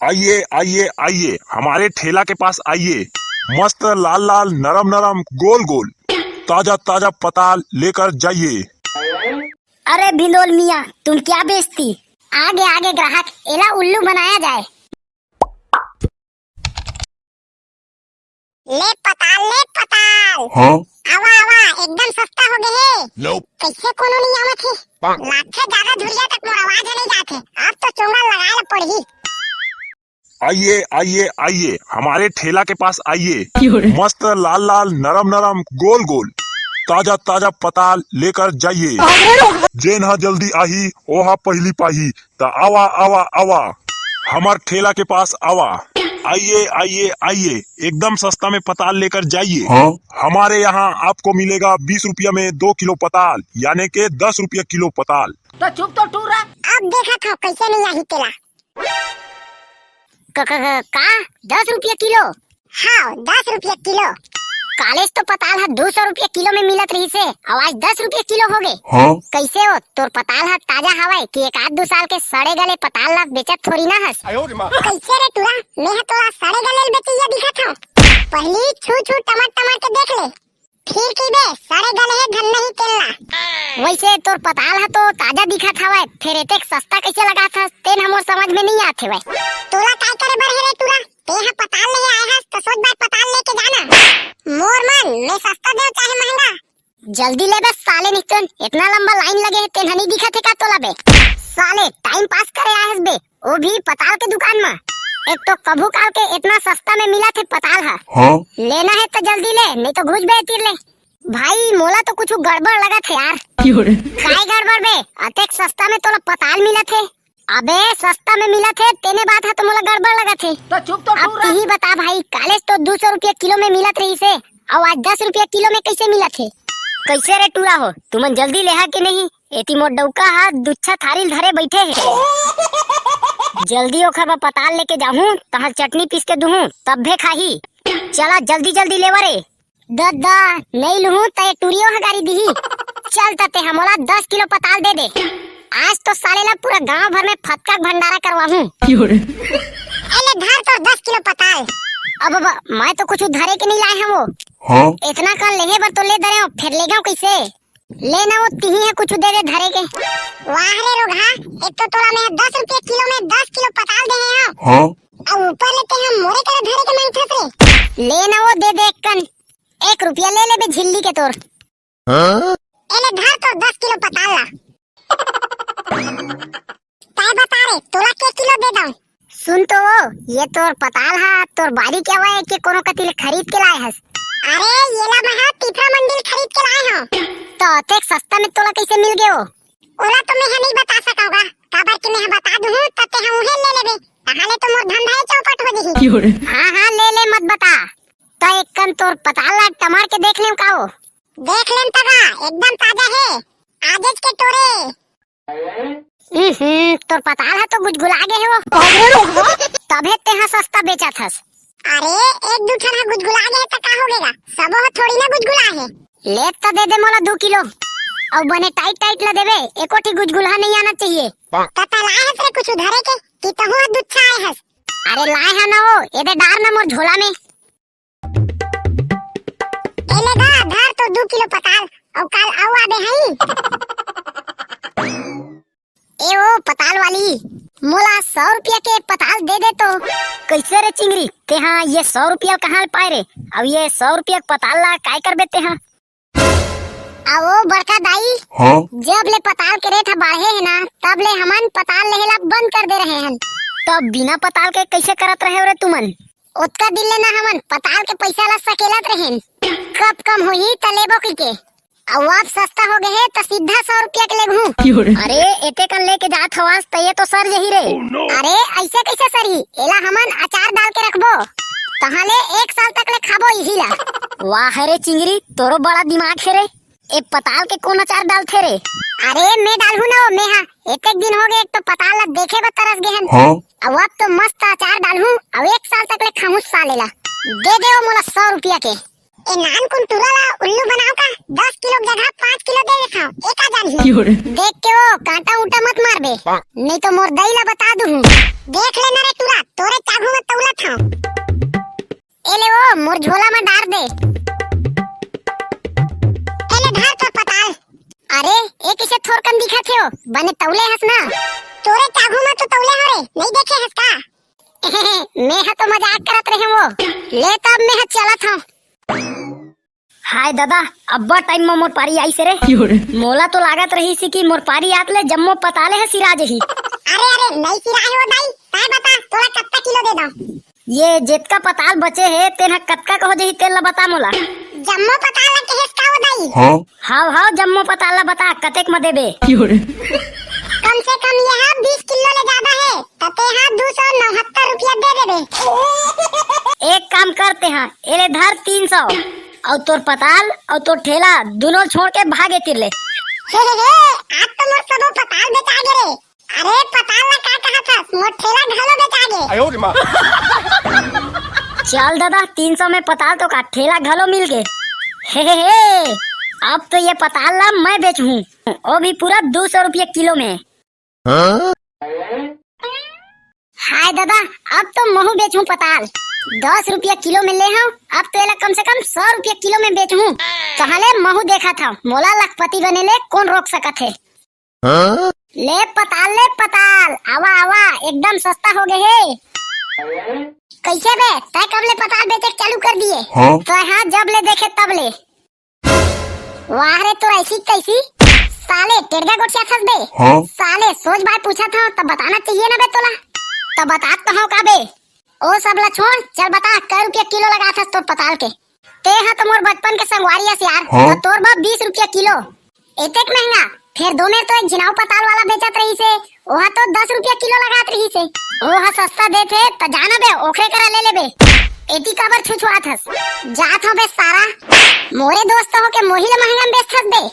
आइए आइए आइए हमारे ठेला के पास आइए। मस्त लाल लाल नरम नरम गोल गोल ताजा ताजा पताल लेकर जाइए। अरे भिंडोल मियाँ, तुम क्या बेचती? आगे आगे ग्राहक एला उल्लू बनाया जाए। ले पताल हाँ? आवा आवा एकदम सस्ता हो गए है। Nope. कैसे कोनो नहीं आवत है। लाखे ज्यादा धुरिया तक मोर आवाज नहीं जात है। अब तो चोंगा लगाए ला पड़ही। आइए आइए आइए हमारे ठेला के पास आइए। मस्त लाल लाल नरम नरम गोल गोल ताजा ताजा पताल लेकर जाइए। जेन हा जल्दी आही ओहा पहली पाही। ता आवा आवा आवा हमार ठेला के पास आवा। आइए आइए आइए एकदम सस्ता में पताल लेकर जाइए। हाँ? हमारे यहाँ आपको मिलेगा 20 रुपया में 2 किलो पताल, यानी के 10 रुपया किलो पताल। तो चुप तो टूरा। अब देखा था कैसे नहीं आही तेला। का 10 रुपया किलो? हाँ 10 रुपया किलो। कालेज तो पताल है 200 रुपया किलो में मिलत रही से, आज 10 रुपया किलो हो गए। हाँ? कैसे हो? तोर पताल है ताजा हवाई कि एक आध 2 साल के सड़े गले पताल ला बेचत थोड़ी ना हस। कैसे रे टूरा, मैं तोरा सड़े गले बेचिया दिखत हूँ। पहली छू छू टमाट के देख ले, फिर की बे सड़े गले है धन नहीं केलना। वैसे तोर पताल है तो ताजा दिखत हवाई, फिर एतेक सस्ता कैसे लगा था तेन हमर समझ में नहीं आथे भाई। तोला काय करे बर है रे टूरा? ते हा पताल ले आए हस तो सोच बार पताल लेके जाना। मोर मन मैं सस्ता दे चाहे महंगा, जल्दी ले बस साले निकल। इतना लंबा लाइन लगे है तेन नहीं दिखत है का तोला बे? साले टाइम पास करे आए हस बे, वो भी पताल के दुकान में। एक तो कभू काल के इतना सस्ता में मिला थे पताल है। हाँ? लेना है तो जल्दी ले, नहीं तो घुस बे तीर ले। भाई मोला तो कुछ गड़बड़ लगा थे यार। काय गड़बड़ बे? अतेक सस्ता में तोला पताल मिला थे। अबे सस्ता में मिला थे तेने बात है तो मोला गड़बड़ लगा थे। तो चुप तो अब तू ही बता भाई, कालेज तो 200 रुपया किलो में मिलत रही से, और आज 10 रुपया किलो में कैसे मिला थे? कैसे रे टूरा हो, तुमन जल्दी लेहा कि नहीं? एती मोर डौका हा दुच्छा थारी धरे बैठे है। जल्दी ओखर में पताल लेके जाहूं तहां चटनी पीस के दूहूं तब भे खाही। चला जल्दी जल्दी लेवा रे। दद्दा नहीं लूं तो टूरियो हगारी दीही। चल तते हमला 10 किलो पताल दे दे। आज तो साले ला पूरा गांव भर में फटका भंडारा करवाऊं। एले धर तो 10 किलो पताल। अब मैं तो कुछ धरे के नहीं लाए हम वो। हाँ? इतना कर लेहे बर तो ले दरे, फिर ले गाँव कैसे? लेना वो तिही है कुछ दे दे धरे के। वाह रे रोगा, एक तो तोला में 10 रुपया किलो में 10 किलो पताल दे हैं। हाँ? और ऊपर लेते हम मोरे कर धरे के मांगत रे। लेना वो दे दे एक कन, 1 रुपया ले ले बे झिल्ली के तोर। हाँ? एले धर तो 10 किलो पताल ला। काय बता रे, तोला के किलो दे दऊं? सुन तो वो, ये तोर पताल है तोर बारी क्या हुआ है कि कोनो कतिल खरीद के लाए हस? अरे ये ला महा तीसरा मंदिर खरीद के लाए हो। तो अतेक सस्ता में तोला कैसे मिल गए हो? ओला तो मैं नहीं बता सकाऊंगा, काबर कि मैं बता दूं तते हम उहे ले लेबे, ताहाले तो मोर धंधा ही चौपट हो जही। हां हां ले ले मत बता। तो एक कन तोर पताल ला टमार के देख लेम का हो? देख लेम तगा, एकदम ताजा है, आजेज के टोरे। तोर पताल है तो गुजगुला गए हो। तबे ते हा सस्ता बेचा थस। अरे एक दू ठन गुजगुला गए त का हो गएगा, सबो थोड़ी ना गुजगुला है। ले तो दे दे मोला 2 किलो, और बने टाइट टाइट ला देबे, एकोठी गुजगुला नहीं आना चाहिए। तता लाए हस रे कुछ धरे के कि तहु दुच्छा आए हस? अरे लाए है ना वो, एदे डार ना मोर झोला में। एले दा धर तो 2 किलो पताल, और कल आऊ आबे हई। ए ओ पताल वाली, मोला 100 रुपया के पताल दे दे तो। कैसे रे चिंगरी, ते हाँ ये 100 रुपया कहाँ पाए रे? अब ये 100 रुपया पताल ला काय कर बेते हाँ? आओ बड़का दाई। हाँ? जब ले पताल के रेट बढ़े है ना, तब ले हमन पताल लेहेला बंद कर दे रहे हैं। तो बिना पताल के कैसे करत रहे रे तुमन? उतका दिन ले ना हमन पताल के पैसा ला सकेलत रहे, कब कम होई त लेबो के। अब आप सस्ता हो गए है तो सीधा 100 रुपया के लेगू। अरे एते कन लेके जात हवास तो ये तो सर यही रे। अरे ऐसे कैसे सरी? एला हमन अचार डाल के रखबो, तहाले 1 साल तक ले खाबो यही ला। वाह रे चिंगरी, तोरो बड़ा दिमाग है रे। ए पताल के कौन अचार डालथे रे? अरे मैं डालहू ना, मैं हाँ एक दिन हो गए, एक तो पताल ला देखे बा तरस गए हैं। अब तो मस्त अचार डालहू, अब 1 साल तक ले खाऊं साले ला। दे दे मोला 100 रुपया के। ए नान कुन तुरा ला उल्लू बनाओ का, 10 किलो जगह 5 किलो दे देता हूँ। एक आ जानी देख के वो कांटा उल्टा मत मार बे, नहीं तो मोर दही ला बता दूँ। देख लेना रे तुरा, तोरे मोर झोला में डार दे। एले धार तो पताल। अरे ए किसे थोर कम दिखत हो, बने तौले हस ना। तोरे चाघू में तो तौले हरे, नहीं देखे हस का? मैं हा तो मजाक करत रहे वो। ले तब मैं हा चलत हूं। हाय दादा, अब्बा टाइम में मोर पारी आई से रे। मोला तो लागत रही सी कि मोर पारी आतले जम्मो पताले है सिराज ही। अरे नहीं सिराए हो दाई, काय बता तोला कत्ता किलो दे दो। ये जेतका पताल बचे है तेन कतका कहो जही तेल ला बता मोला। जम्मो पताल ला केहेस का हो दाई? हाव जम्मो पताल ला बता कतेक में देबे। कम से कम यह 20 किलो ले ज्यादा है, तते हा 269 रुपया दे देबे। एक काम करते हैं, एले धर 300 और तोर पताल और तोर ठेला दोनों छोड़ के भागे तिरले। हे आज तो मोर सबो पताल बेचा गे रे। अरे पताल ला का कहत हस, मोर ठेला घलो बेचा गे। चल दादा 300 में पताल तो का ठेला घलो मिल गए। हे अब तो ये पताल ला मैं बेचूं, वो भी पूरा 200 रुपये किलो में। हाय दादा, अब तो महू बेचूं पताल 10 रुपया किलो में ले हूं। अब तो एला कम से कम 100 रुपया किलो में बेचूं। कहले महू देखा था, मोला लखपति बने ले कौन रोक सकत है। ले पताल आवा आवा, एकदम सस्ता हो गए है। कैसे बे, तय कब ले पताल बेचे चालू कर दिए? तो हाँ जब ले देखे तब ले। वाह रे तो ऐसी कैसी साले टेढ़ा गोटिया खस बे। साले सोच भाई पूछा था तब बताना चाहिए ना बे तोला। तब बता तो हूँ का बे। ओ सब ला छोड़, चल बता कै रुपया किलो लगा था तोर पताल के? ते हाँ तो मोर बचपन के संगवारी है यार। तो तोर बाप 20 रुपया किलो, एतेक महंगा। फिर दो में तो एक जिनाऊ पताल वाला बेचत रही से, ओहा तो 10 रुपया किलो लगात रही से। ओहा सस्ता देथे त जाना बे ओखरे करा ले ले बे। एती काबर छुछुआत हस, जात हो बे सारा। मोरे दोस्त हो के मोही ले महंगा में बेचत बे।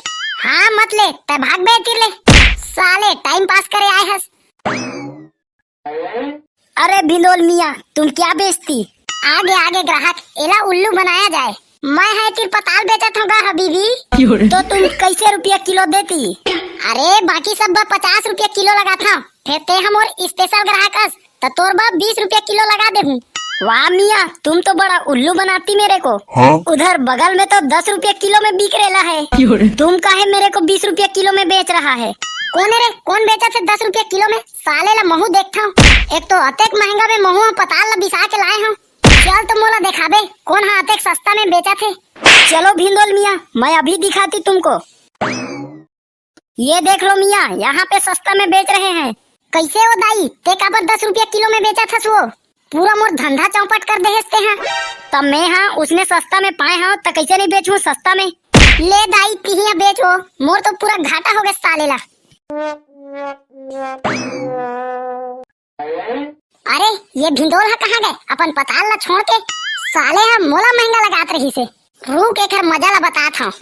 हाँ मत ले त भाग बे तिर ले, साले टाइम पास करे आए हस। अरे भिंडोल मियाँ, तुम क्या बेचती? आगे ग्राहक एला उल्लू बनाया जाए। मैं है तिर पताल बेचत होगा हबीबी। तो तुम कैसे रुपया किलो देती? अरे बाकी सब 50 रुपया किलो लगा था। फिर ते हम और स्पेशल ग्राहक हस तो तोर बाप 20 रुपया किलो लगा दे हूँ। वाह मियाँ, तुम तो बड़ा उल्लू बनाती मेरे को। उधर बगल में तो 10 रुपया किलो में बिक रेला है, तुम काहे मेरे को 20 रुपया किलो में बेच रहा है? कौन है रे, कौन बेचा थे 10 रुपया किलो में? साले ला महू देखता हूँ, एक तो अतेक महंगा में महू पताल ला बिसा के लाए हूँ। चल तो मोला दिखाबे कौन हाँ अतेक सस्ता में बेचा थे। चलो भिंडोल मियाँ, मैं अभी दिखाती तुमको। ये देख लो मियाँ, यहाँ पे सस्ता में बेच रहे हैं। कैसे हो दाई, ते काबर 10 रुपया किलो में बेचा था वो? पूरा मोर धंधा चौपट कर देते हैं। तब मैं हाँ उसने सस्ता में पाए हाँ तो कैसे नहीं बेचूं सस्ता में? ले दाई तिहिया बेचो, मोर तो पूरा घाटा हो गया साले ला। अरे ये भिंडोल है कहाँ गए? अपन पताल ला छोड़ के साले हम मोला महंगा लगात रही से। रुक एक मजा ला बतात हूँ।